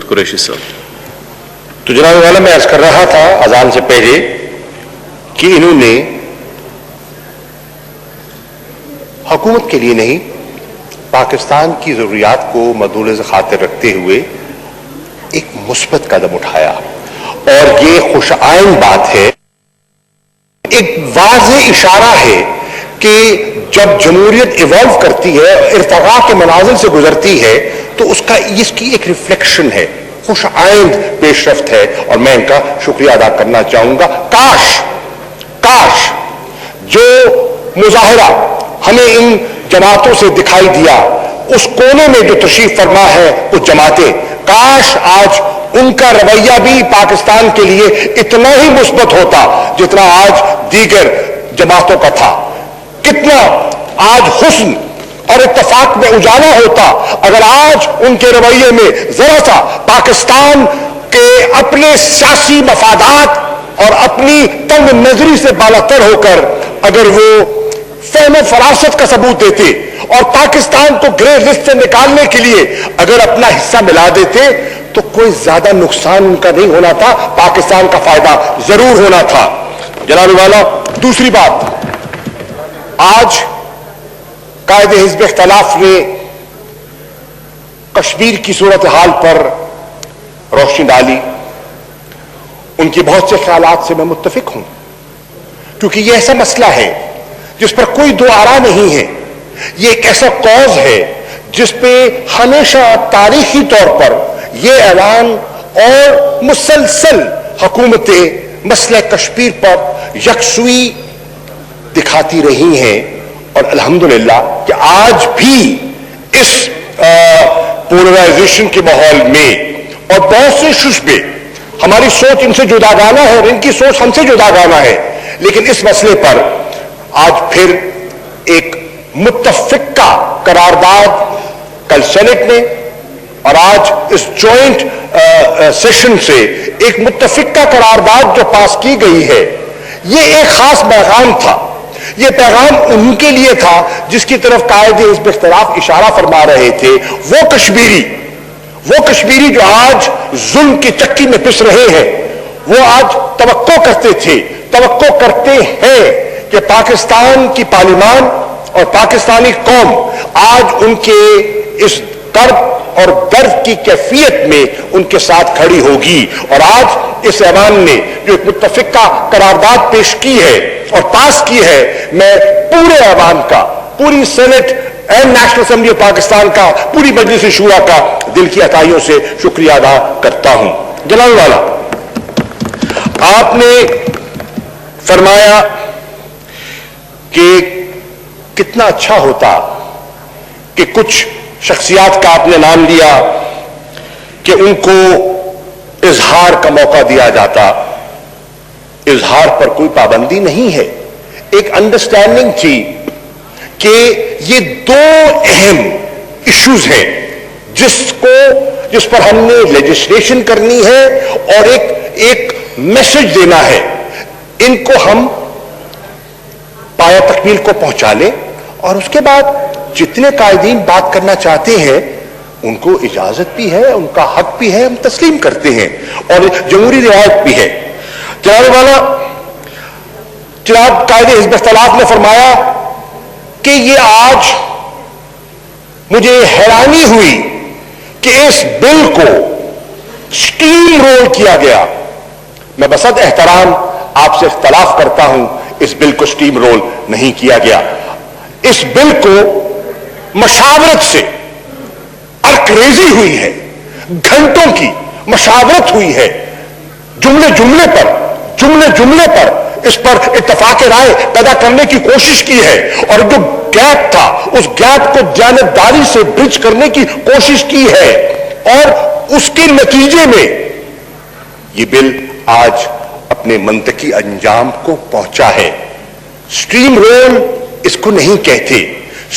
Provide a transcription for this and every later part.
قریشی صاحب. تو جناب والا میں عرض کر رہا تھا اذان سے پہلے کہ انہوں نے حکومت کے لیے نہیں پاکستان کی ضروریات کو مدنظر خاطر رکھتے ہوئے ایک مثبت قدم اٹھایا اور یہ خوش آئند بات ہے، ایک واضح اشارہ ہے کہ جب جمہوریت ایوالو کرتی ہے، ارتقاء کے منازل سے گزرتی ہے تو اس کی ایک ریفلیکشن ہے، خوش آئند پیش رفت ہے، اور میں ان کا شکریہ ادا کرنا چاہوں گا. کاش جو مظاہرہ ہمیں ان جماعتوں سے دکھائی دیا، اس کونے میں جو تشریف فرما ہے وہ جماعتیں، کاش آج ان کا رویہ بھی پاکستان کے لیے اتنا ہی مثبت ہوتا جتنا آج دیگر جماعتوں کا تھا. کتنا آج حسن اور اتفاق میں اجالا ہوتا اگر آج ان کے رویے میں ذرا سا پاکستان کے اپنے سیاسی مفادات اور اپنی تنگ نظری سے بالاتر ہو کر اگر وہ فہم و فراست کا ثبوت دیتے اور پاکستان کو گرے لسٹ سے نکالنے کے لیے اگر اپنا حصہ ملا دیتے تو کوئی زیادہ نقصان ان کا نہیں ہونا تھا، پاکستان کا فائدہ ضرور ہونا تھا. جناب والا، دوسری بات، آج قائد حزب اختلاف نے کشمیر کی صورتحال پر روشنی ڈالی. ان کی بہت سے خیالات سے میں متفق ہوں، کیونکہ یہ ایسا مسئلہ ہے جس پر کوئی دو آرا نہیں ہے. یہ ایک ایسا کوز ہے جس پہ ہمیشہ تاریخی طور پر یہ اعلان اور مسلسل حکومتیں مسئلہ کشمیر پر یکسوئی دکھاتی رہی ہیں، اور الحمدللہ کہ آج بھی اس پولرائزیشن کے ماحول میں اور بہت سے شعبے ہماری سوچ ان سے جداگانہ ہے اور ان کی سوچ ہم سے جداگانہ ہے، لیکن اس مسئلے پر آج پھر ایک متفقہ قرارداد کل سینٹ نے اور آج اس جوائنٹ سیشن سے ایک متفقہ قرارداد جو پاس کی گئی ہے، یہ ایک خاص پیغام تھا. یہ پیغام ان کے لیے تھا جس کی طرف قائد حزب اختلاف اشارہ فرما رہے تھے. وہ کشمیری جو آج ظلم کی چکی میں پس رہے ہیں، وہ آج توقع کرتے ہیں کہ پاکستان کی پارلیمان اور پاکستانی قوم آج ان کے اس کرب اور درد کی کیفیت میں ان کے ساتھ کھڑی ہوگی. اور آج اس ایوان نے جو ایک متفقہ قرارداد پیش کی ہے اور پاس کی ہے، میں پورے ایوان کا، پوری senate and national assembly of Pakistan کا، پوری مجلس شورا کا دل کی عطائیوں سے شکریہ ادا کرتا ہوں. جلال والا، آپ نے فرمایا کہ کتنا اچھا ہوتا کہ کچھ شخصیات کا آپ نے نام لیا کہ ان کو اظہار کا موقع دیا جاتا. اظہار پر کوئی پابندی نہیں ہے. ایک انڈرسٹینڈنگ تھی کہ یہ دو اہم ایشوز ہیں جس پر ہم نے لیجسلیشن کرنی ہے اور ایک میسج دینا ہے. ان کو ہم پایا تکمیل کو پہنچا لیں اور اس کے بعد جتنے قائدین بات کرنا چاہتے ہیں ان کو اجازت بھی ہے، ان کا حق بھی ہے، ہم تسلیم کرتے ہیں اور جمہوری رعایت بھی ہے. جناب قائد حزب اختلاف نے فرمایا کہ یہ آج مجھے حیرانی ہوئی کہ اس بل کو سٹیم رول کیا گیا. میں بصد احترام آپ سے اختلاف کرتا ہوں، اس بل کو سٹیم رول نہیں کیا گیا. اس بل کو مشاورت سے ارکریزی ہوئی ہے، گھنٹوں کی مشاورت ہوئی ہے، جملے پر اس پر اتفاق رائے پیدا کرنے کی کوشش کی ہے اور جو گیپ تھا اس گیپ کو دیانتداری سے برج کرنے کی کوشش کی ہے اور اس کے نتیجے میں یہ بل آج اپنے منطقی انجام کو پہنچا ہے. سٹریم رول اس کو نہیں کہتے.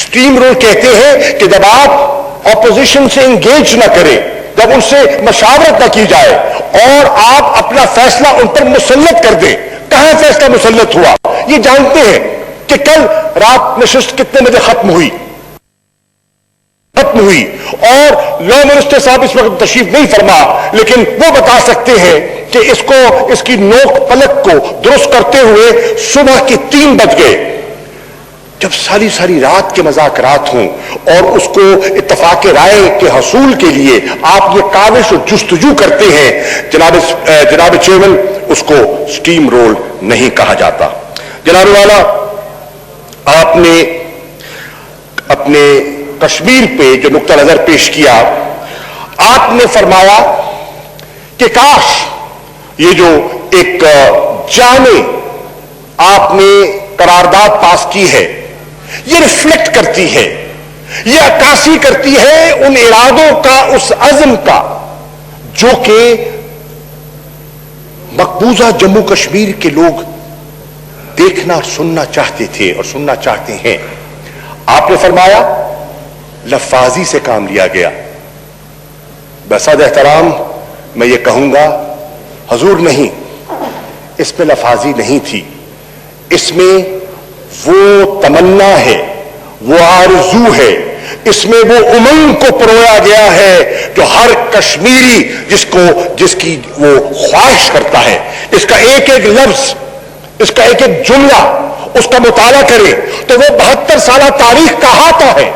سٹریم رول کہتے ہیں کہ جب آپ اپوزیشن سے انگیج نہ کریں، جب ان سے مشاورت نہ کی جائے اور آپ اپنا فیصلہ ان پر مسلط کر دیں. کہاں فیصلہ مسلط ہوا؟ یہ جانتے ہیں کہ کل رات نشست کتنے بجے ختم ہوئی. ختم ہوئی اور لا منسٹر صاحب اس وقت تشریف نہیں فرما، لیکن وہ بتا سکتے ہیں کہ اس کی نوک پلک کو درست کرتے ہوئے صبح کے 3 بج گئے، جب ساری رات کے مذاکرات ہوں اور اس کو اتفاق رائے کے حصول کے لیے آپ یہ کاوش اور جستجو کرتے ہیں، جناب چیئرمین، اس کو سٹیم رول نہیں کہا جاتا۔ جناب والا، آپ نے اپنے کشمیر پہ جو نقطہ نظر پیش کیا، آپ نے فرمایا کہ کاش یہ جو ایک جامع آپ نے قرارداد پاس کی ہے، یہ ریفلیکٹ کرتی ہے، یہ عکاسی کرتی ہے ان ارادوں کا، اس عزم کا جو کہ مقبوضہ جموں کشمیر کے لوگ دیکھنا اور سننا چاہتے تھے اور سننا چاہتے ہیں۔ آپ نے فرمایا لفاظی سے کام لیا گیا۔ بصد احترام میں یہ کہوں گا، حضور نہیں، اس میں لفاظی نہیں تھی، اس میں وہ تمنا ہے، وہ آرزو ہے، اس میں وہ امنگ کو پرویا گیا ہے جو ہر کشمیری جس کی وہ خواہش کرتا ہے۔ اس کا ایک ایک لفظ، اس کا ایک ایک جملہ اس کا مطالعہ کرے تو وہ 72 سالہ تاریخ کا احاطہ ہے،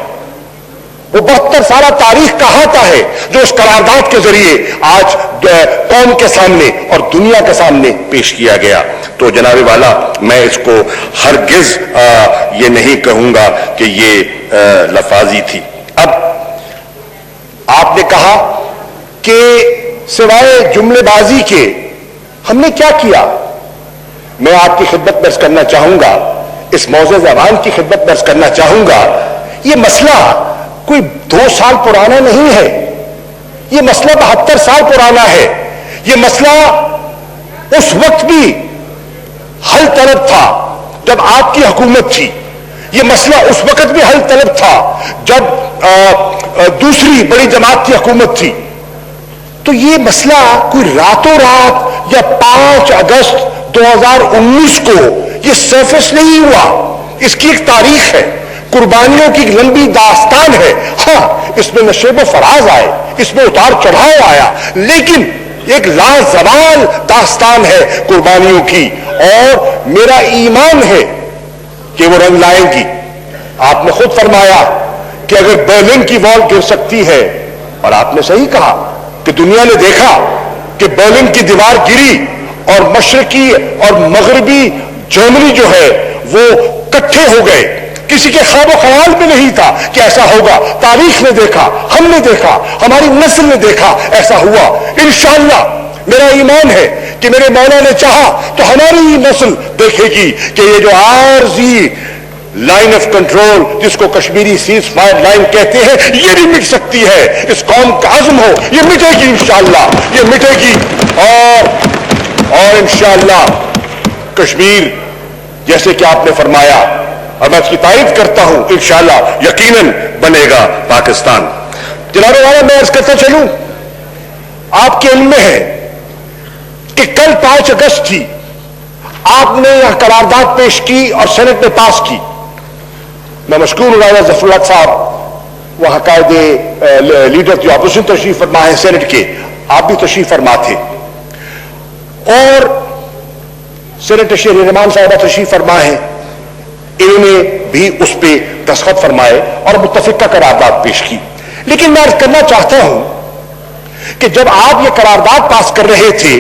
وہ 72 سالہ تاریخ کا احاطہ ہے جو اس قرارداد کے ذریعے آج قوم کے سامنے اور دنیا کے سامنے پیش کیا گیا۔ تو جناب والا، میں اس کو ہرگز یہ نہیں کہوں گا کہ یہ لفاظی تھی۔ اب آپ نے کہا کہ سوائے جملے بازی کے ہم نے کیا کیا؟ میں آپ کی خدمت میں عرض کرنا چاہوں گا، اس معزز عوام کی خدمت میں عرض کرنا چاہوں گا، یہ مسئلہ کوئی 2 سال پرانا نہیں ہے، یہ مسئلہ 72 سال پرانا ہے۔ یہ مسئلہ اس وقت بھی حل طلب تھا جب آپ کی حکومت تھی، یہ مسئلہ اس وقت بھی حل طلب تھا جب دوسری بڑی جماعت کی حکومت تھی۔ تو یہ مسئلہ کوئی راتوں رات یا 5 اگست 2019 کو یہ سرفس نہیں ہوا، اس کی ایک تاریخ ہے، قربانیوں کی ایک لمبی داستان ہے۔ ہاں، اس میں نشیب و فراز آئے، اس میں اتار چڑھاؤ آیا، لیکن ایک لازوال داستان ہے قربانیوں کی، اور میرا ایمان ہے کہ وہ رنگ لائیں گی۔ آپ نے خود فرمایا کہ اگر برلن کی وال گر سکتی ہے، اور آپ نے صحیح کہا کہ دنیا نے دیکھا کہ برلن کی دیوار گری اور مشرقی اور مغربی جرمنی جو ہے وہ کٹھے ہو گئے، کسی کے خواب و خیال میں نہیں تھا کہ ایسا ہوگا۔ تاریخ نے دیکھا، ہم نے دیکھا، ہماری نسل نے دیکھا، ایسا ہوا۔ انشاءاللہ میرا ایمان ہے کہ میرے مولا نے چاہا تو ہماری ہی نسل دیکھے گی کہ یہ جو عارضی لائن آف کنٹرول جس کو کشمیری سیز فائر لائن کہتے ہیں، یہ بھی مٹ سکتی ہے۔ اس قوم کا عزم ہو، یہ مٹے گی انشاءاللہ، یہ مٹے گی، اور انشاءاللہ کشمیر جیسے کہ آپ نے فرمایا، اور میں اس کی تعریف کرتا ہوں، انشاءاللہ یقیناً بنے گا پاکستان۔ جناب والا، میں عرض کرتا چلوں، آپ کے علم میں ہے کہ کل 5 اگست تھی، آپ نے یہ قرارداد پیش کی اور سینٹ نے پاس کی۔ میں مشکور ہوں راجہ ظفر اللہ صاحب، وہاں قائد لیڈر جو اپوزیشن تشریف فرما ہے سینٹ کے، آپ بھی تشریف فرما تھے، اور سینٹ شیر رحمان صاحبہ تشریف فرما ہے، انہوں نے بھی اس پہ دستخط فرمائے اور متفقہ قرارداد پیش کی۔ لیکن میں عرض کرنا چاہتا ہوں کہ جب آپ یہ قرارداد پاس کر رہے تھے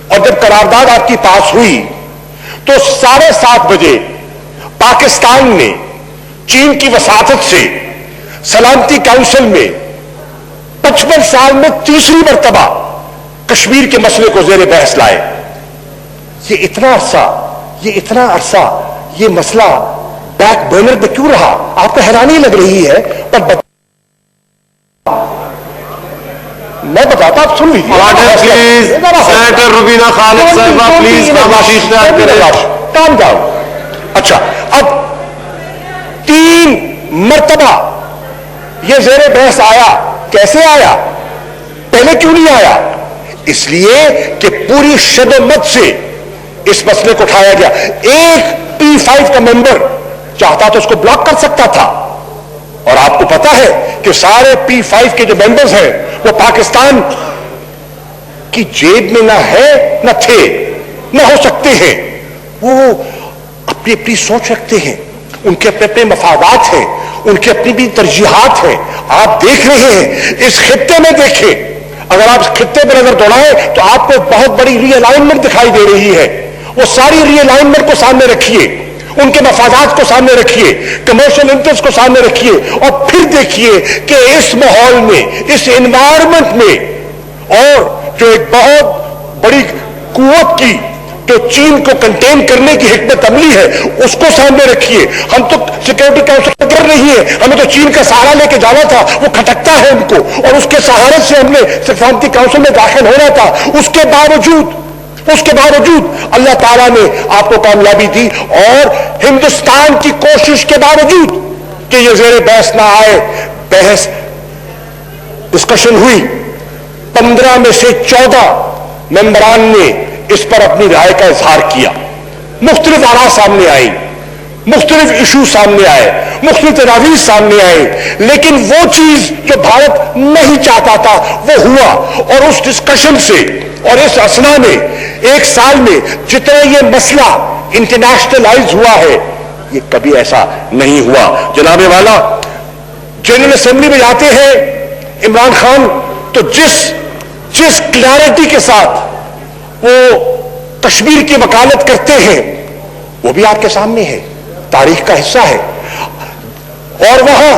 اور جب قرارداد آپ کی پاس ہوئی تو 7:30 بجے پاکستان نے چین کی وساطت سے سلامتی کونسل میں 55 سال میں تیسری مرتبہ کشمیر کے مسئلے کو زیر بحث لائے۔ یہ اتنا عرصہ یہ مسئلہ بیک برنر پہ کیوں رہا؟ آپ کو حیرانی لگ رہی ہے، پر میں بتاتا، آپ سن لیجیے۔ سینیٹر روبینہ خالد صاحبہ پلیز خاموشی اختیار کریں۔ کام جاؤ۔ اچھا، اب 3 مرتبہ یہ زیر بحث آیا، کیسے آیا؟ پہلے کیوں نہیں آیا؟ اس لیے کہ پوری شد و مت سے اس مسئلے کو اٹھایا گیا۔ ایک P5 کا ممبر چاہتا تو اس کو بلاک کر سکتا تھا، اور آپ کو پتا ہے کہ سارے P5 کے جو ممبرز ہیں وہ پاکستان کی جیب میں نہ ہے نہ تھے نہ ہو سکتے ہیں. وہ اپنی اپنی سوچ رکھتے ہیں, ان کے اپنے اپنے مفادات ہیں, ان کی اپنی بھی ترجیحات ہیں. آپ دیکھ رہے ہیں اس خطے میں, دیکھیں اگر آپ اس خطے پر نظر دوڑائیں تو آپ کو بہت بڑی ری الائنمنٹ دکھائی دے رہی ہے. وہ ساری ری الائنمنٹ کو سامنے رکھیے, ان کے مفادات کو سامنے رکھیے, کمرشل انٹرسٹ کو سامنے رکھیے, اور پھر دیکھیے کہ اس ماحول میں, اس انوائرمنٹ میں, اور جو ایک بہت بڑی قوت کی جو چین کو کنٹین کرنے کی حکمت عملی ہے اس کو سامنے رکھیے. ہم تو سیکورٹی کونسل کر رہی ہے, ہمیں تو چین کا سہارا لے کے جانا تھا, وہ کھٹکتا ہے ان کو, اور اس کے سہارے سے ہم نے سلامتی کونسل میں داخل ہونا تھا. اس کے باوجود اللہ تعالیٰ نے آپ کو کامیابی دی, اور ہندوستان کی کوشش کے باوجود کہ یہ زیر بحث نہ آئے, بحث ڈسکشن ہوئی, 15 میں سے 14 ممبران نے اس پر اپنی رائے کا اظہار کیا. مختلف آراء سامنے آئی, مختلف ایشو سامنے آئے, مختلف تجاویز سامنے آئے, لیکن وہ چیز جو بھارت نہیں چاہتا تھا وہ ہوا. اور اس ڈسکشن سے اور اس اسنا میں 1 سال میں جتنا یہ مسئلہ انٹرنیشنلائز ہوا ہے, یہ کبھی ایسا نہیں ہوا. جناب والا, جنرل اسمبلی میں جاتے ہیں عمران خان تو جس کلیئرٹی کے ساتھ وہ کشمیر کی وکالت کرتے ہیں وہ بھی آپ کے سامنے ہے, تاریخ کا حصہ ہے. اور وہاں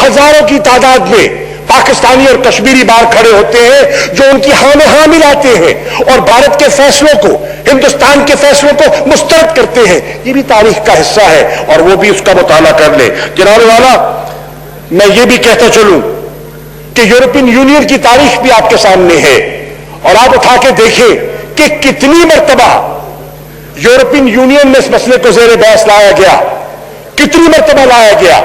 ہزاروں کی تعداد میں پاکستانی اور کشمیری باہر کھڑے ہوتے ہیں جو ان کی ہاں میں ہاں ملاتے ہیں اور بھارت کے فیصلوں کو, ہندوستان کے فیصلوں کو مسترد کرتے ہیں. یہ بھی تاریخ کا حصہ ہے, اور وہ بھی اس کا مطالعہ کر لیں. جناب والا, میں یہ بھی کہتا چلوں کہ یورپین یونین کی تاریخ بھی آپ کے سامنے ہے, اور آپ اٹھا کے دیکھیں کہ کتنی مرتبہ یورپین یونین میں اس مسئلے کو زیر بحث لایا گیا, کتنی مرتبہ لایا گیا,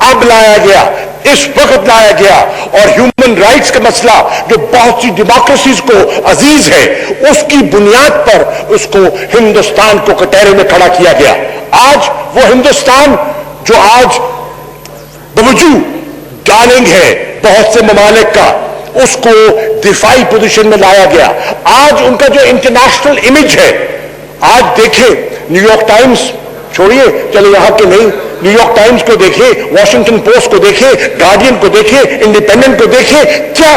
اب لایا گیا, اس وقت لایا گیا. اور ہیومن رائٹس کا مسئلہ جو بہت سی ڈیموکریسیز کو عزیز ہے, اس کی بنیاد پر اس کو ہندوستان کو کٹہرے میں کھڑا کیا گیا. آج وہ ہندوستان جو آج باوجود ڈارلنگ ہے بہت سے ممالک کا, اس کو دفاعی پوزیشن میں لایا گیا. آج ان کا جو انٹرنیشنل امیج ہے, آج دیکھیں نیو یارک ٹائمز, چھوڑیے چلے یہاں کے نہیں, نیو یارک ٹائمز کو دیکھیں, واشنگٹن پوسٹ کو دیکھیں, گارڈین کو دیکھیں, انڈیپینڈنٹ کو دیکھیں, کیا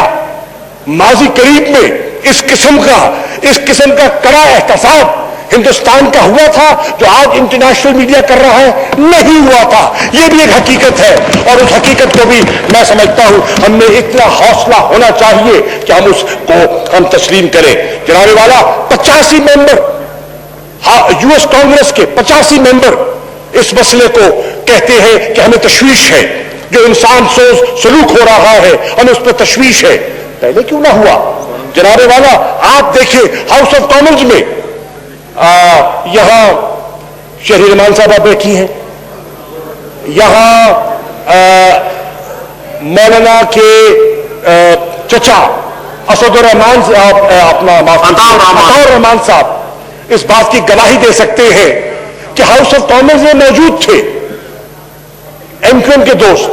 ماضی قریب میں اس قسم کا کڑا احتساب ہندوستان کا ہوا تھا جو آج انٹرنیشنل میڈیا کر رہا ہے؟ نہیں ہوا تھا. یہ بھی ایک حقیقت ہے, اور اس حقیقت کو بھی میں سمجھتا ہوں ہم میں اتنا حوصلہ ہونا چاہیے کہ ہم اس کو تسلیم کریں. جناب والا, 85 ممبر یو ایس کانگریس کے 85 ممبر اس مسئلے کو کہتے ہیں کہ ہمیں تشویش ہے, جو انسان سلوک ہو رہا ہے ہمیں اس پہ تشویش ہے. پہلے کیوں نہ ہوا؟ جناب والا, آپ دیکھیں ہاؤس آف کامنز میں یہاں شہری رحمان صاحبہ بیٹھی ہیں, یہاں مولانا کے چچا اسد الرحمان عطاء الرحمان صاحب اس بات کی گواہی دے سکتے ہیں کہ ہاؤس آف کامنز میں موجود تھے, ایم کیو ایم کے دوست,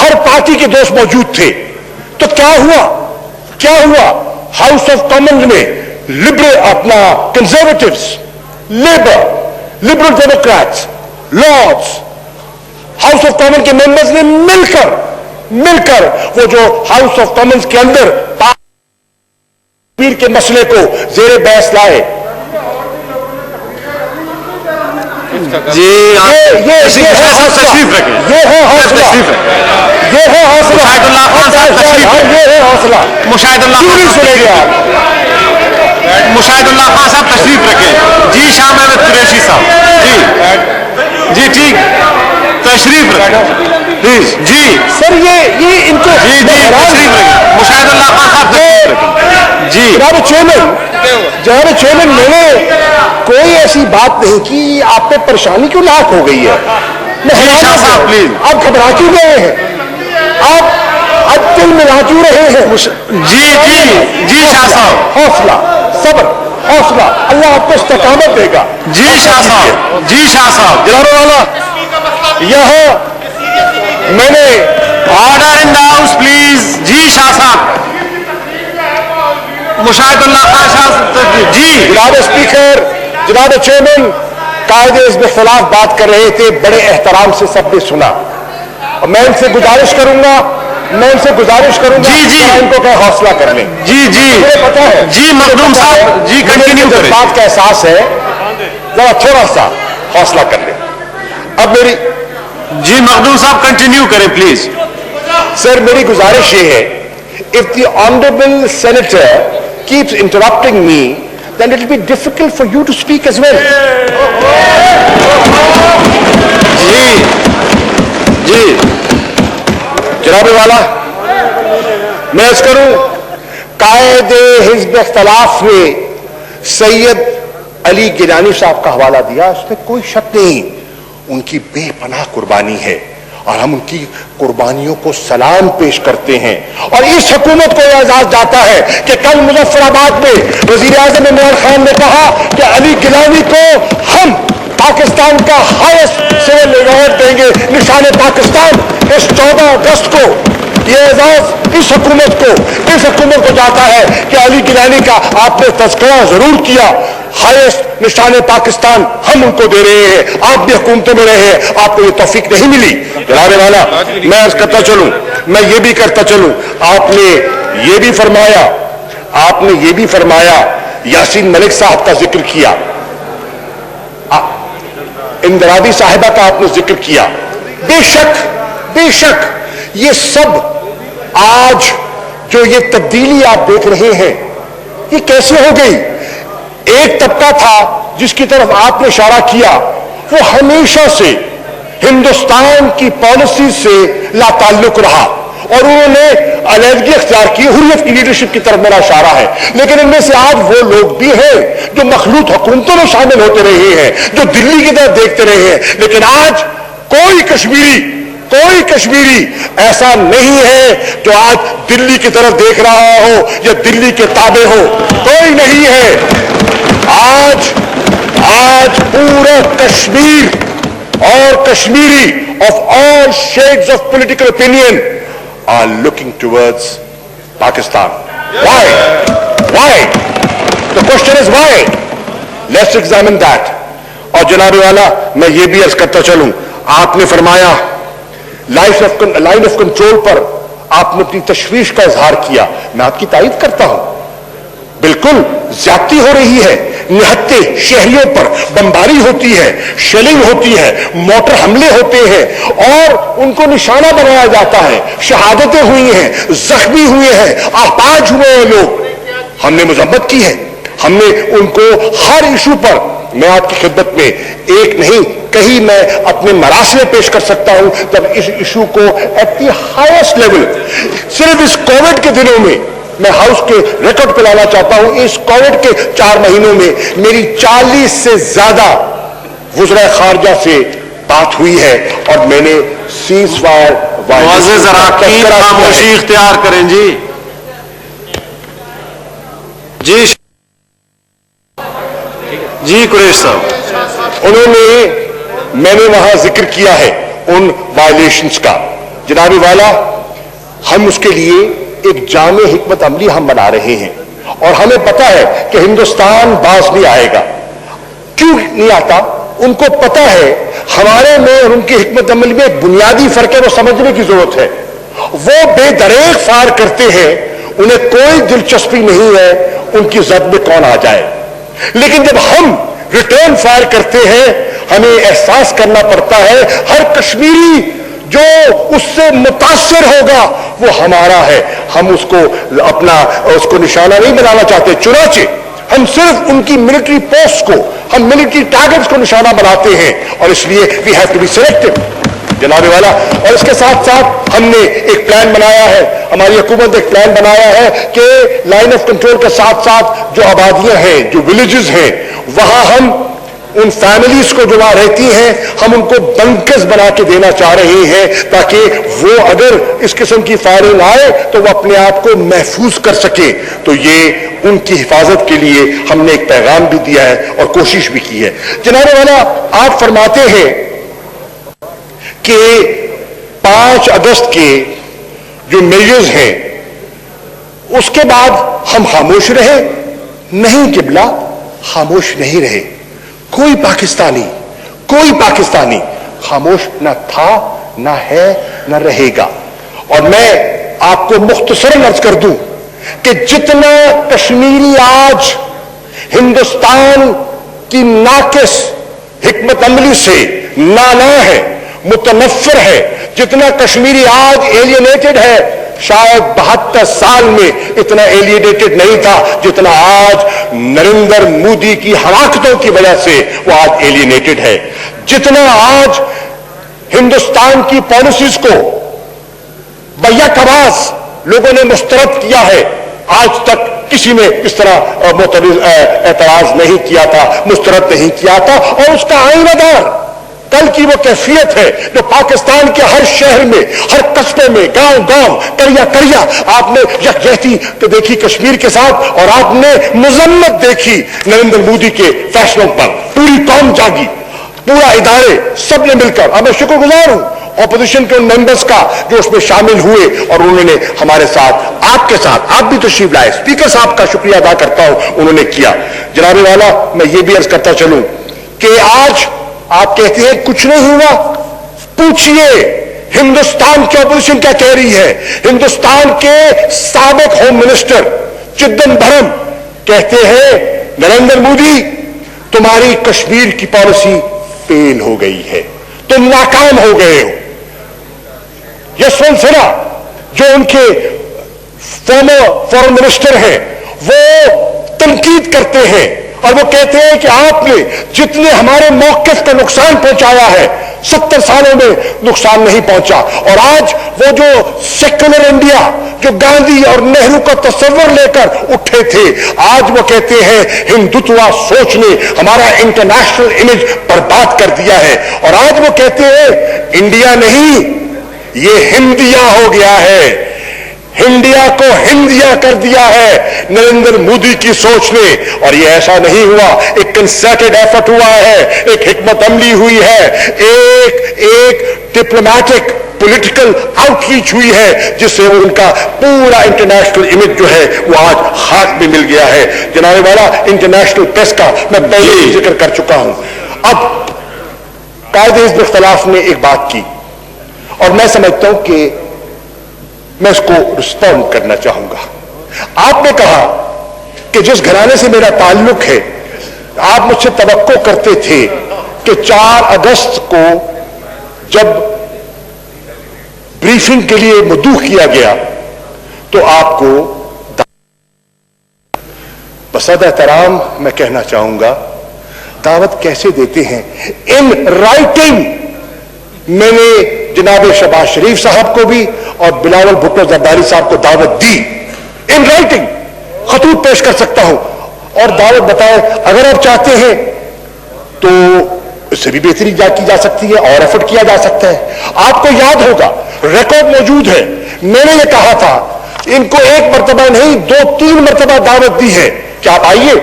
ہر پارٹی کے دوست موجود تھے. تو کیا ہوا ہاؤس آف کامنز میں Conservatives, Liberal Democrats, Lords, House of Common کے ممبرز نے مل کر وہ جو ہاؤس آف کامنز کے اندر کشمیر کے مسئلے کو زیر بحث لائے. جی تشریف رکھیں, یہ ہے حوصلہ, مشاہد اللہ خان صاحب تشریف رکھیں. جی شاہ محمد قریشی صاحب, جی ٹھیک, تشریف رکھیں پلیز. جی سر, یہ ان کو تشریف رکھیں. مشاہد اللہ خان صاحب تشریف رکھیں. جی جناب چیئرمین, میں نے کوئی ایسی بات نہیں کی, آپ پہ پریشانی کیوں لاحق ہو گئی ہے؟ شاہ صاحب پلیز. آپ گھبرا کیوں گئے ہیں؟ آپ اب دل ملا کیوں رہے ہیں؟ جی شاہ صاحب, حوصلہ, صبر, حوصلہ, اللہ آپ کو استقامت دے گا. جی شاہ صاحب. جناب والا, یہاں میں نے order in the house please. جی شاہ صاحب, مشاہد اللہ خان شاہ صاحب. جی جناب اسپیکر, جناب چیئرمین, قائد حزب اختلاف بات کر رہے تھے, بڑے احترام سے سب نے سنا, اور میں ان سے گزارش کروں گا جی جی ان کو کہ حوصلہ کر لیں. جی جی مجھے پتا ہے جی مخدوم صاحب, جی کنٹینیو مجھے کریں. بات کا احساس ہے, ذرا تھوڑا سا حوصلہ کر لیں. اب میری جی مخدوم صاحب کنٹینیو کریں پلیز. سر میری گزارش یہ ہے, if the honorable senator keeps interrupting me, then it will be difficult for you to speak as well. جی جی جناب والا, میں عرض کروں, قائد حزب اختلاف نے سید علی گیلانی صاحب کا حوالہ دیا, اس میں کوئی شک نہیں, ان کی بے پناہ قربانی ہے, اور ہم ان کی قربانیوں کو سلام پیش کرتے ہیں. اور اس حکومت کو یہ اعزاز جاتا ہے کہ کل مظفر آباد میں وزیر اعظم عمران خان نے کہا کہ علی گیلانی کو ہم پاکستان کا ہائیسٹ سول ایوارڈ دیں گے, نشان پاکستان. اس 14 اگست کو یہ اعزاز اس حکومت کو جاتا ہے کہ علی گیلانی کا آپ نے تذکرہ ضرور کیا, ہائیسٹ نشان پاکستان ہم ان کو دے رہے ہیں. آپ بھی حکومتوں میں رہے ہیں, آپ کو یہ توفیق نہیں ملی. جناب والا, میں عرض کرتا چلوں, میں یہ بھی کرتا چلوں, آپ نے یہ بھی فرمایا یاسین ملک صاحب کا ذکر کیا, اندرابی صاحبہ کا آپ نے ذکر کیا. بے شک یہ سب آج جو یہ تبدیلی آپ دیکھ رہے ہیں, یہ کیسے ہو گئی؟ ایک طبقہ تھا جس کی طرف آپ نے اشارہ کیا, وہ ہمیشہ سے ہندوستان کی پالیسی سے لا تعلق رہا, اور انہوں نے علیحدگی اختیار کی, حریت کی لیڈرشپ کی طرف میرا اشارہ ہے. لیکن ان میں سے آج وہ لوگ بھی ہیں جو مخلوط حکومتوں میں شامل ہوتے رہے ہیں, جو دلی کی طرف دیکھتے رہے ہیں. لیکن آج کوئی کشمیری ایسا نہیں ہے جو آج دلی کی طرف دیکھ رہا ہو یا دلی کے تابع ہو, کوئی نہیں ہے. آج پورا کشمیر اور Kashmiri of all shades of political opinion are looking towards Pakistan. Why? The question is why? Let's examine that. اور جناب والا, میں یہ بھی عرض کرتا چلوں, آپ نے فرمایا لائن آف کنٹرول پر آپ نے اپنی تشویش کا اظہار کیا, میں آپ کی تائید کرتا ہوں. بالکل زیادتی ہو رہی ہے, نہتے شہریوں پر بمباری ہوتی ہے, شیلنگ ہوتی ہے, موٹر حملے ہوتے ہیں, اور ان کو نشانہ بنایا جاتا ہے. شہادتیں ہوئی ہیں, زخمی ہوئے ہیں, اپاہج ہوئے ہیں لوگ. ہم نے مذمت کی ہے, ہم نے ان کو ہر ایشو پر, میں آپ کی خدمت میں ایک نہیں کہیں میں اپنے مراسم پیش کر سکتا ہوں جب اس ایشو کو ایٹ دی ہائیسٹ لیول. صرف اس کووڈ کے دنوں میں میں ہاؤس کے ریکارڈ پہ لانا چاہتا ہوں, اس کووڈ کے 4 مہینوں میں میری 40 سے زیادہ وزراء خارجہ سے بات ہوئی ہے, اور میں نے سیز فائر خاموشی اختیار کریں. جی قریش صاحب, میں نے وہاں ذکر کیا ہے ان وائلیشنز کا. جناب والا, ہم اس کے لیے ایک جامع حکمت عملی ہم بنا رہے ہیں, اور ہمیں پتا ہے کہ ہندوستان باز نہیں آئے گا. کیوں نہیں آتا؟ ان کو پتا ہے ہمارے میں اور ان کی حکمت عملی میں ایک بنیادی فرق ہے, وہ سمجھنے کی ضرورت ہے. وہ بے دریغ فائر کرتے ہیں, انہیں کوئی دلچسپی نہیں ہے ان کی زد میں کون آ جائے. لیکن جب ہم ریٹرن فائر کرتے ہیں, ہمیں احساس کرنا پڑتا ہے ہر کشمیری جو اس سے متاثر ہوگا وہ ہمارا ہے. ہم اس کو نشانہ نہیں بنانا چاہتے, چنانچہ ہم صرف ان کی ملٹری پوسٹ کو, ہم ملٹری ٹارگٹس کو نشانہ بناتے ہیں, اور اس لیے we have to be selective. جناب والا, اور اس کے ساتھ ساتھ ہم نے ایک پلان بنایا ہے, ہماری حکومت نے ایک پلان بنایا ہے کہ لائن آف کنٹرول کے ساتھ ساتھ جو آبادیاں ہیں, جو ولیجز ہیں, وہاں ہم ان فیملیز کو جو وہاں رہتی ہیں, ہم ان کو بنکرز بنا کے دینا چاہ رہے ہیں, تاکہ وہ اگر اس قسم کی فائرنگ آئے تو وہ اپنے آپ کو محفوظ کر سکے. تو یہ ان کی حفاظت کے لیے ہم نے ایک پیغام بھی دیا ہے اور کوشش بھی کی ہے. جناب والا, آپ فرماتے ہیں کہ 5 اگست کے جو میجرز ہیں اس کے بعد ہم خاموش رہے؟ نہیں قبلہ، خاموش نہیں رہے. کوئی پاکستانی خاموش نہ تھا، نہ ہے، نہ رہے گا. اور میں آپ کو مختصراً عرض کر دوں کہ جتنا کشمیری آج ہندوستان کی ناقص حکمت عملی سے نالاں ہے، متنفر ہے، جتنا کشمیری آج ایلینیٹڈ ہے، شاید 72 سال میں اتنا ایلینیٹڈ نہیں تھا جتنا آج نریندر مودی کی حماقتوں کی وجہ سے وہ آج ایلینیٹڈ ہے. جتنا آج ہندوستان کی پالیسیز کو بیک آواز لوگوں نے مسترد کیا ہے، آج تک کسی نے اس طرح اعتراض نہیں کیا تھا، مسترد نہیں کیا تھا. اور اس کا آئینہ دار کل کی وہ کیفیت ہے جو پاکستان کے ہر شہر میں، ہر قصبے میں، گاؤں گاؤں، کریا آپ نے یکجہتی دیکھی کشمیر کے ساتھ، اور آپ نے مذمت دیکھی نریندر مودی کے فیصلوں پر. پوری قوم جاگی، پورا ادارے سب نے مل کر. اب میں شکر گزار ہوں اپوزیشن کے ان ممبرز کا جو اس میں شامل ہوئے اور انہوں نے ہمارے ساتھ، آپ کے ساتھ، آپ بھی تشریف لائے. اسپیکر صاحب کا شکریہ ادا کرتا ہوں، انہوں نے کیا. جناب والا میں یہ بھی عرض کرتا چلوں کہ آج آپ کہتے ہیں کچھ نہیں ہوا. پوچھئے ہندوستان کی اپوزیشن کیا کہہ رہی ہے. ہندوستان کے سابق ہوم منسٹر چدمبرم کہتے ہیں نریندر مودی تمہاری کشمیر کی پالیسی فیل ہو گئی ہے، تم ناکام ہو گئے ہو. یشونت سنہا جو ان کے فارن منسٹر ہیں وہ تنقید کرتے ہیں اور وہ کہتے ہیں کہ آپ نے جتنے ہمارے موقف کو نقصان پہنچایا ہے 70 سالوں میں نقصان نہیں پہنچا. اور آج وہ جو سیکولر انڈیا جو گاندھی اور نہرو کا تصور لے کر اٹھے تھے، آج وہ کہتے ہیں ہندوتوا سوچ نے ہمارا انٹرنیشنل امیج برباد کر دیا ہے. اور آج وہ کہتے ہیں انڈیا نہیں، یہ ہندیا ہو گیا ہے، انڈیا کو ہندیا کر دیا ہے نریندر مودی کی سوچ نے. اور یہ ایسا نہیں ہوا، ایک کنسرٹڈ ایفرٹ ہوا ہے، ایک حکمت عملی ہوئی ہے، ایک ڈپلومیٹک پولیٹیکل آؤٹ ریچ ہوئی ہے جس سے ان کا پورا انٹرنیشنل امیج جو ہے وہ آج خاک میں مل گیا ہے. جناب والا انٹرنیشنل پریس کا میں پہلے ہی ذکر کر چکا ہوں. اب قائد حزب اختلاف نے ایک بات کی اور میں سمجھتا ہوں کہ میں اس کو رسپونڈ کرنا چاہوں گا. آپ نے کہا کہ جس گھرانے سے میرا تعلق ہے، آپ مجھ سے توقع کرتے تھے کہ 4 اگست کو جب بریفنگ کے لیے مدعو کیا گیا تو آپ کو بصد احترام میں کہنا چاہوں گا دعوت کیسے دیتے ہیں. ان رائٹنگ میں نے جناب شہباز شریف صاحب کو بھی اور بلاول بھٹو زرداری صاحب کو دعوت دی. ان رائٹنگ خطوط پیش کر سکتا ہوں اور دعوت بتائے. اگر آپ چاہتے ہیں تو اس سے بھی بہتری کی جا سکتی ہے اور ایفرٹ کیا جا سکتا ہے. آپ کو یاد ہوگا ریکارڈ موجود ہے، میں نے یہ کہا تھا ان کو 1 مرتبہ نہیں 2-3 مرتبہ دعوت دی ہے کہ آپ آئیے،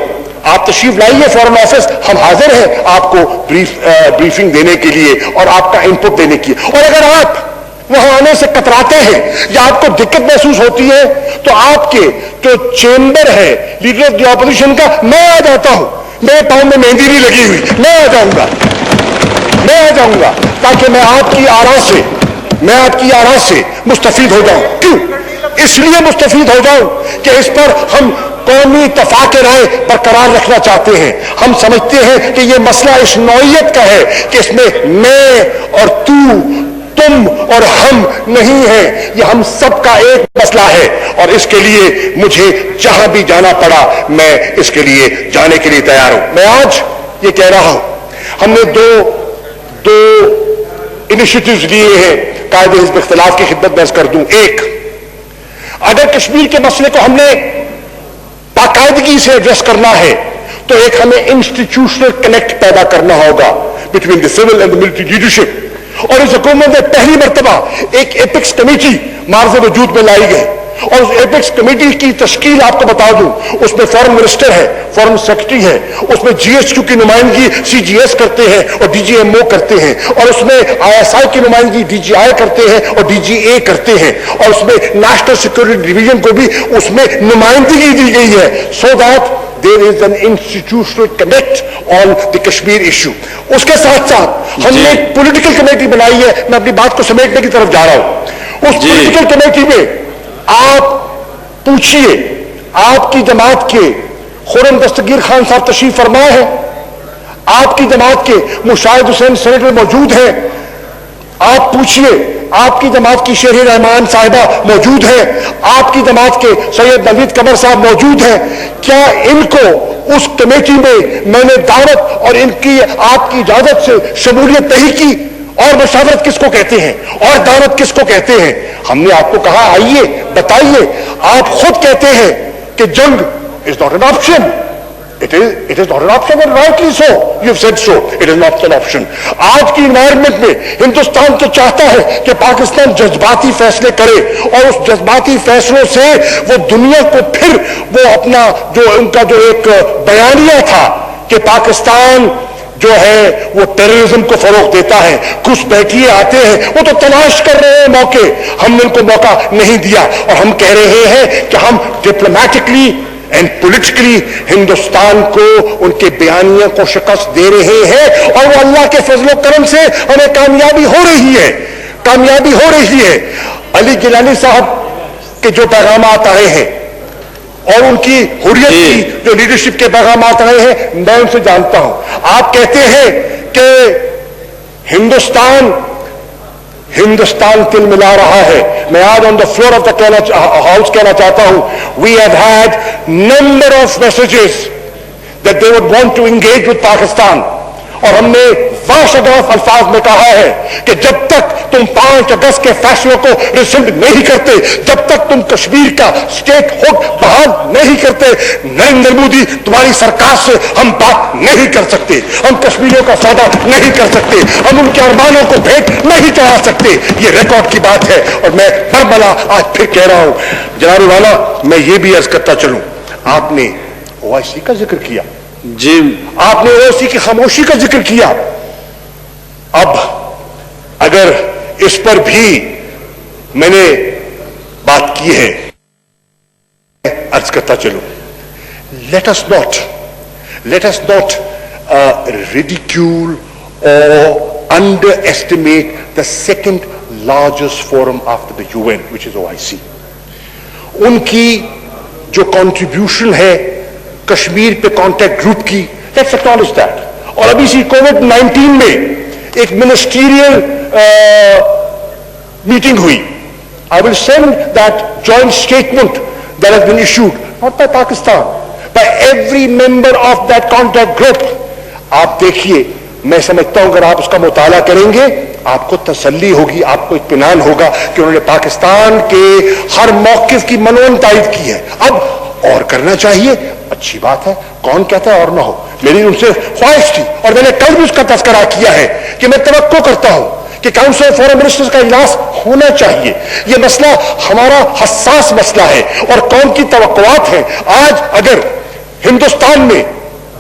آپ تشریف لائیے فورن آفس، ہم حاضر ہیں آپ کو بریفنگ دینے کے لیے اور آپ کا انپٹ دینے کے لیے. اور اگر آپ وہاں آنے سے کتراتے ہیں یا آپ کو دقت محسوس ہوتی ہے تو آپ کے جو چیمبر ہے لیڈر آف دی اپوزیشن کا، میں آ جاتا ہوں. میرے پاؤں میں مہندی نہیں لگی ہوئی، میں آ جاؤں گا تاکہ میں آپ کی آراء سے مستفید ہو جاؤں. کیوں؟ اس لیے مستفید ہو جاؤں کہ اس پر ہم قومی اتفاق رائے برقرار رکھنا چاہتے ہیں. ہم سمجھتے ہیں کہ یہ مسئلہ اس نوعیت کا ہے کہ اس میں میں اور تم اور ہم نہیں ہیں، یہ ہم سب کا ایک مسئلہ ہے. اور اس کے لیے مجھے جہاں بھی جانا پڑا میں اس کے لیے جانے کے لیے تیار ہوں. میں آج یہ کہہ رہا ہوں ہم نے دو انیشیٹوز لیے ہیں قائد حزب اختلاف کی خدمت میں عرض کر دوں. ایک، اگر کشمیر کے مسئلے کو ہم نے باقاعدگی سے ایڈریس کرنا ہے تو ایک ہمیں انسٹیٹیوشنل کنیکٹ پیدا کرنا ہوگا between the civil and the military leadership. اور اس حکومت میں پہلی مرتبہ ایک ایپکس کمیٹی معرض وجود میں لائی گئی اور اس ایپیکس کمیٹی کی تشکیل آپ کو بتا دوں، اس میں فارن منسٹر ہے، فارن سیکرٹری ہے، اس میں جی ایچ کیو کی نمائندگی سی جی ایس کرتے ہیں اور ڈی جی ایم او کرتے ہیں، اور اس میں آئی ایس آئی کی نمائندگی ڈی جی آئی کرتے ہیں اور ڈی جی اے کرتے ہیں، اور اس میں نیشنل سیکورٹی ڈویژن کو بھی اس میں نمائندگی دی گئی ہے، so that there is an institutional connect on the Kashmir issue. اس کے ساتھ ساتھ ہم نے ایک پولیٹیکل کمیٹی بنائی ہے، میں اپنی بات کو سمیٹنے کی طرف جا رہا ہوں۔ اس پولیٹیکل کمیٹی میں آپ پوچھئے، آپ کی جماعت کے خرم دستگیر خان صاحب تشریف فرما ہے، آپ کی جماعت کے مشاہد حسین سینیٹر موجود ہیں، آپ پوچھئے آپ کی جماعت کی شہر رحمان صاحبہ موجود ہے، آپ کی جماعت کے سید نوید قمر صاحب موجود ہیں، کیا ان کو اس کمیٹی میں نے دعوت اور ان کی آپ کی اجازت سے شمولیت نہیں کی؟ اور مشاورت کس کو کہتے ہیں اور دعوت کس کو کہتے ہیں؟ ہم نے آپ کو کہا آئیے بتائیے، آپ خود کہتے ہیں کہ جنگ is not an option. It is not an option, and rightly so. You've said so. It is not an option. آج کی انوائرمنٹ میں ہندوستان تو چاہتا ہے کہ پاکستان جذباتی فیصلے کرے، اور اس جذباتی فیصلوں سے وہ دنیا کو پھر وہ اپنا جو ان کا جو ایک بیانیہ تھا کہ پاکستان جو ہے وہ ٹیررزم کو فروغ دیتا ہے، کچھ بیٹھیے آتے ہیں، وہ تو تلاش کر رہے ہیں موقع، ہم نے ان کو موقع نہیں دیا، اور ہم کہہ رہے ہیں کہ ہم ڈپلومیٹکلی اینڈ پولیٹیکلی ہندوستان کو ان کے بیانیہ کو شکست دے رہے ہیں، اور وہ اللہ کے فضل و کرم سے ہمیں کامیابی ہو رہی ہے، کامیابی ہو رہی ہے۔ علی گیلانی صاحب کے جو پیغامات آئے ہیں اور ان کی حریت کی جو لیڈرشپ کے پیغامات آئے ہیں، میں ان سے جانتا ہوں۔ آپ کہتے ہیں کہ ہندوستان تل ملا رہا ہے، میں آج on the floor of the house کہنا چاہتا ہوں، we have had number of messages that they would want to engage with Pakistan, اور ہم نے واشگاف الفاظ میں کہا ہے کہ جب تک تم 5 اگست کے فیصلوں کو ریسنڈ نہیں کرتے، جب تک تم کشمیر کا اسٹیٹ ہوڈ بحال نہیں کرتے، نریندر مودی تمہاری سرکار سے ہم بات نہیں کر سکتے، ہم کشمیریوں کا سودا نہیں کر سکتے، ہم ان کے ارمانوں کو بھیٹ نہیں چڑھا سکتے۔ یہ ریکارڈ کی بات ہے، اور میں بربلا آج پھر کہہ رہا ہوں۔ جناب والا، میں یہ بھی عرض کرتا چلوں، آپ نے او آئی سی کا ذکر کیا، جی آپ نے او آئی سی کی خاموشی کا ذکر کیا، اب اگر اس پر بھی میں نے بات کی ہے، عرض کرتا چلوں، let us not ridicule or underestimate the second largest forum after the UN, which is OIC. ان کی جو کنٹریبیوشن ہے کشمیر پہ کانٹیکٹ گروپ کی، لیٹس ایکنالج دیٹ۔ اور ابھی سی کووڈ-19 میں ایک منسٹیریل میٹنگ ہوئی، I will send that joint statement that has been issued, not by Pakistan, by every member of that contact group. آپ دیکھیے، میں سمجھتا ہوں اگر آپ اس کا مطالعہ کریں گے آپ کو تسلی ہوگی، آپ کو اطمینان ہوگا کہ انہوں نے پاکستان کے ہر موقف کی منون تائید کی ہے۔ اب اور کرنا چاہیے، اچھی بات ہے، کون کہتا ہے اور نہ ہو، میری ان سے خواہش تھی اور میں نے کل بھی اس کا تذکرہ کیا ہے کہ میں توقع کرتا ہوں کہ کاؤنسل آف فارن منسٹرز کا اجلاس ہونا چاہیے۔ یہ مسئلہ ہمارا حساس مسئلہ ہے اور قوم کی توقعات ہیں۔ آج اگر ہندوستان میں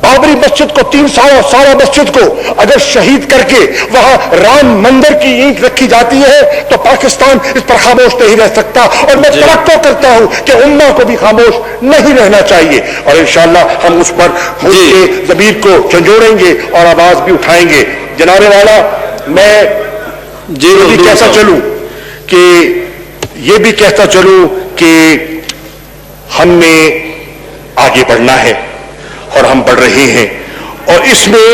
بابری مسجد کو 3 سالہ مسجد کو اگر شہید کر کے وہاں رام مندر کی اینٹ رکھی جاتی ہے تو پاکستان اس پر خاموش نہیں رہ سکتا، اور میں توقع کرتا ہوں کہ امہ کو بھی خاموش نہیں رہنا چاہیے، اور انشاءاللہ ہم اس پر اس کے ضمیر کو جھنجھوڑیں گے اور آواز بھی اٹھائیں گے۔ جناب والا، میں یہ بھی کہتا چلوں کہ ہم نے آگے بڑھنا ہے اور ہم بڑھ رہے ہیں، اور اس میں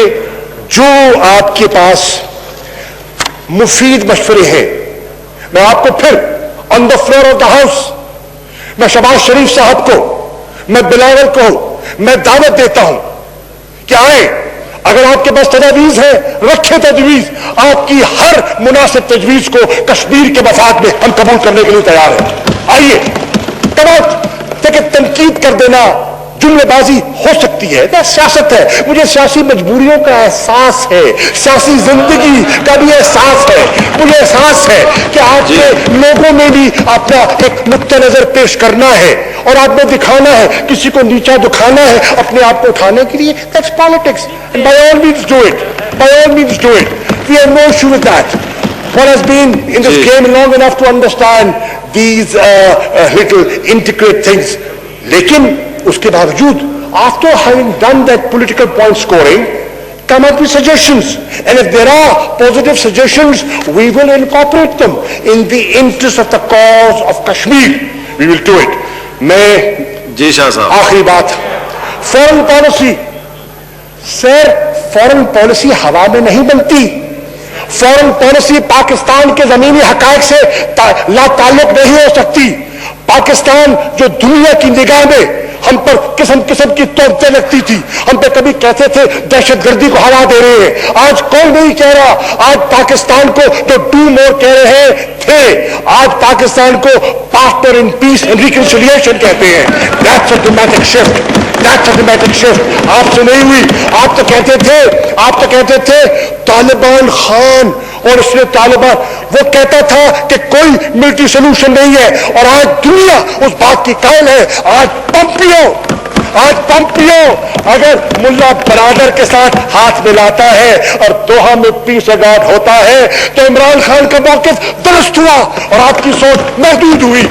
جو آپ کے پاس مفید مشورے ہیں، میں آپ کو پھر on the floor of the house, میں شہباز شریف صاحب کو، میں بلاول کو میں دعوت دیتا ہوں کہ آئیں، اگر آپ کے پاس تجاویز ہے رکھیں تجویز، آپ کی ہر مناسب تجویز کو کشمیر کے مفاد میں ہم قبول کرنے کے لیے تیار ہیں۔ آئیے، دیکھیں تنقید کر دینا جملے بازی ہو سکتی ہے، سیاست ہے، مجھے سیاسی مجبوریوں کا احساس ہے، سیاسی زندگی کا بھی احساس ہے، مجھے احساس ہے کہ آپ کے لوگوں میں بھی اپنا ایک نقطہ نظر پیش کرنا ہے اور آپ نے دکھانا ہے، کسی کو نیچا دکھانا ہے اپنے آپ کو اٹھانے کے لیے. That's politics. And by all means do it. By all means do it. We have no issue with that. One has been in this game long enough to understand these little intricate things. لیکن اس کے باوجود after having done that political point scoring, come up with suggestions, and if there are positive suggestions, we will incorporate them in the interest of the cause of Kashmir. We will do it. میں جی شاہ صاحب آخری بات، foreign policy. سر foreign policy ہوا میں نہیں بنتی. Foreign policy Pakistan کے زمینی حقائق سے لا تعلق نہیں ہو سکتی. پاکستان جو دنیا کی نگاہ میں ہم پر قسم قسم کی تہمتیں لگتی تھی، ہم پہ کبھی کہتے تھے دہشت گردی کو ہوا دے رہے ہیں، آج کون نہیں کہہ رہا. آج پاکستان کو جو ڈو مور کہہ رہے تھے، آج پاکستان کو partner in piece and reconciliation کہتے ہیں. That's a dramatic shift. That's a dramatic shift. آپ سے نہیں ہوئی. آپ تو کہتے تھے طالبان خان اور اس نے طالبان، وہ کہتا تھا کہ کوئی ملٹری سولوشن نہیں ہے، اور آج دنیا اس بات کی قائل ہے. آج پمپیو اگر ملا برادر کے ساتھ ہاتھ ملاتا ہے اور دوحہ میں پیس اگارڈ ہوتا ہے تو عمران خان کا موقف درست ہوا اور آپ کی سوچ محدود ہوئی.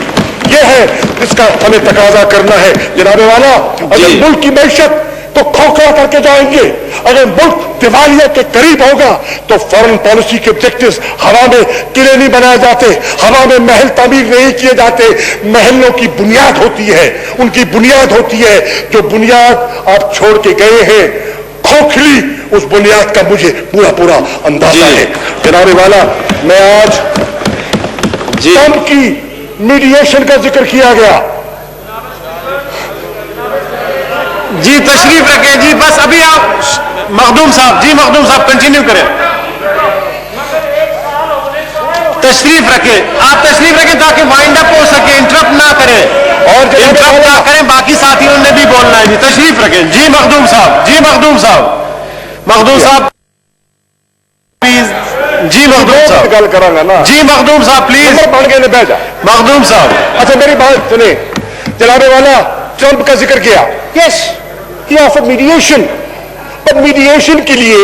یہ ہے جس کا ہمیں تقاضا کرنا ہے. جناب والا، اگر ملک کی معیشت کو کھوکھلا کر کے جائیں گے، اگر ملک دیوالیہ کے قریب ہوگا تو فورن پالیسی کے آبجیکٹوز ہوا میں قلعے نہیں بنائے جاتے، ہوا میں محل تعمیر نہیں کیے جاتے. محلوں کی بنیاد ہوتی ہے، ان کی بنیاد ہوتی ہے. جو بنیاد آپ چھوڑ کے گئے ہیں کھوکھلی، اس بنیاد کا مجھے پورا اندازہ ہے. جناب والا، میں آج ٹرمپ کی میڈیشن کا ذکر کیا گیا. جی تشریف رکھیں. جی بس ابھی آپ مخدوم صاحب کنٹینیو کریں. تشریف رکھیں تاکہ وائنڈ اپ ہو سکے، انٹرپٹ نہ کریں اور باقی ساتھیوں نے بھی بولنا ہے. جی تشریف رکھیں. جی مخدوم صاحب پلیز. جی مخدوم صاحب گل کرا گا نا. جی مخدوم صاحب پلیز. بڑھ گئے بہ جا مخدوم صاحب. اچھا میری بات سنیں. جناب والا، ٹرمپ کا ذکر کیا. یس ہی آفر میڈیشن، پر میڈیشن کے لیے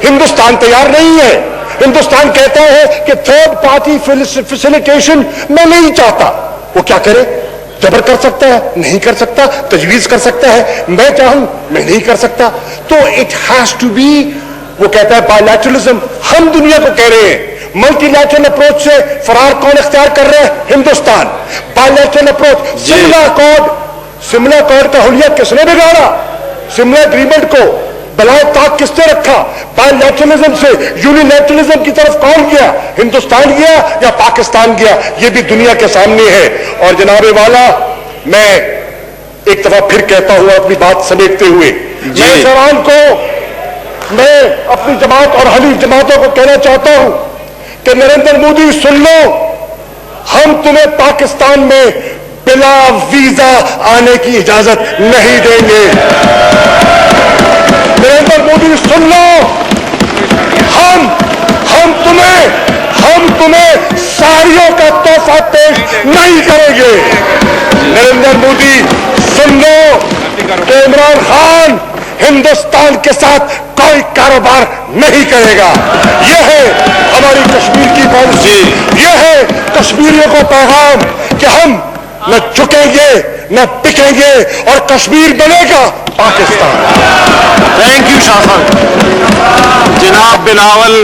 ہندوستان تیار نہیں ہے. ہندوستان کہتا ہے کہ تھرڈ پارٹی فیسیلیٹیشن میں نہیں چاہتا. وہ کیا کرے؟ جبر کر سکتا ہے؟ نہیں کر سکتا. تجویز کر سکتا ہے؟ میں چاہوں میں نہیں کر سکتا. تو اٹ ہیز ٹو بی، وہ کہتا ہے بائی لیٹرلزم. ہم دنیا کو کہہ رہے ہیں ملٹی لیٹرل اپروچ سے فرار کون اختیار کر رہے ہیں؟ Hindustan. By lateral approach, سملا accord کا حلیہ کس نے بگاڑا؟ سملا اگریمنٹ کو بلائے طاق کس نے رکھا؟ بائی لیٹرلزم سے یونیلیٹرلزم کی طرف کون گیا؟ ہندوستان گیا یا پاکستان گیا؟ یہ بھی دنیا کے سامنے ہے. اور جناب والا، میں ایک دفعہ پھر کہتا ہوں اپنی بات سمیٹتے ہوئے، میں سوال کو، میں اپنی جماعت اور حلیف جماعتوں کو کہنا چاہتا ہوں کہ نریندر مودی سن لو، ہم تمہیں پاکستان میں بلا ویزا آنے کی اجازت نہیں دیں گے. نریندر مودی سن لو، ہم تمہیں ساڑیوں کا تحفہ پیش نہیں کریں گے. نریندر مودی سن لو کہ عمران خان ہندوستان کے ساتھ کوئی کاروبار نہیں کرے گا. یہ ہے ہماری کشمیر کی پالیسی، یہ ہے کشمیریوں کو پیغام کہ ہم نہ جھکیں گے نہ ٹکیں گے اور کشمیر بنے گا پاکستان. تھینک یو شاہ صاحب. جناب بلاول